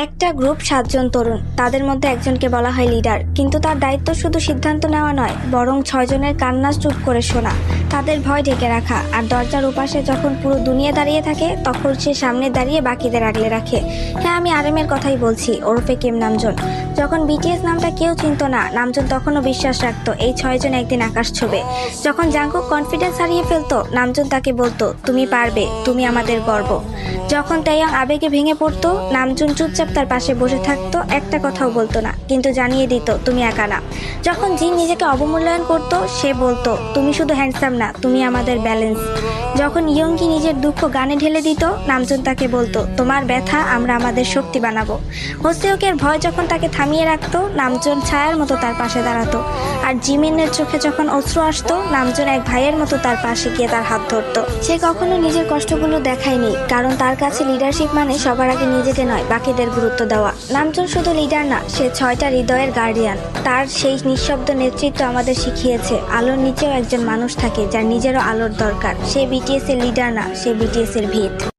একটা গ্রুপ 7 জন তরুণ, তাদের মধ্যে একজনকে বলা হয় লিডার, কিন্তু তার দায়িত্ব শুধু সিদ্ধান্ত নেওয়া নয়, বরং 6 জনের কান্না চুপ করে শোনা, তাদের ভয় ঢেকে রাখা, আর দরজার ওপাশে যখন পুরো দুনিয়া দাঁড়িয়ে থাকে তখন সে সামনে দাঁড়িয়ে বাকিদের আগলে রাখে। হ্যাঁ, আমি আরএমের কথাই বলছি, ওরফে কিম নামজুন। যখন বিটিএস নামটা কেউ চিনত না, নামজুন তখনও বিশ্বাস রাখতো এই 6 জন একদিন আকাশ ছোঁবে। যখন জাঙ্কুক কনফিডেন্স হারিয়ে ফেলতো, নামজুন তাকে বলতো, তুমি পারবে, তুমি আমাদের গর্ব। যখন তাইয়াং আবেগে ভেঙে পড়তো, নামজুন চুপচাপ তার পাশে বসে থাকতো, একটা কথাও বলতো না, কিন্তু জানিয়ে দিত তুমি একা না। যখন জিন নিজেকে অবমূল্যায়ন করতো, সে বলতো তুমি শুধু হ্যান্ডসাম না, তুমি আমাদের ব্যালেন্স। যখন ইয়ঙ্গি নিজের দুঃখ গানে ঢেলে দিত, নামজুন তাকে বলতো তোমার ব্যথা আমরা আমাদের শক্তি বানাবো। হোসেওকের ভয় যখন তাকে থামিয়ে রাখতো, নামজুন ছায়ার মতো তার পাশে দাঁড়াতো। আর জিমিনের চোখে যখন অশ্রু আসতো, নামজুন এক ভাইয়ের মতো তার পাশে গিয়ে তার হাত ধরতো। সে কখনো নিজের কষ্টগুলো দেখায়নি, কারণ তার কাছে লিডারশিপ মানে সবার আগে নিজেকে নয়, বাকিদের গুরুত্ব দেওয়া। নামজুন শুধু লিডার না, সে 6টা হৃদয়ের গার্ডিয়ান। তার সেই নিঃশব্দ নেতৃত্ব আমাদের শিখিয়েছে আলোর নিচেও একজন মানুষ থাকে যার নিজেরও আলোর দরকার। সে বিটিএস এর লিডার না, সে বিটিএস এর ভিত।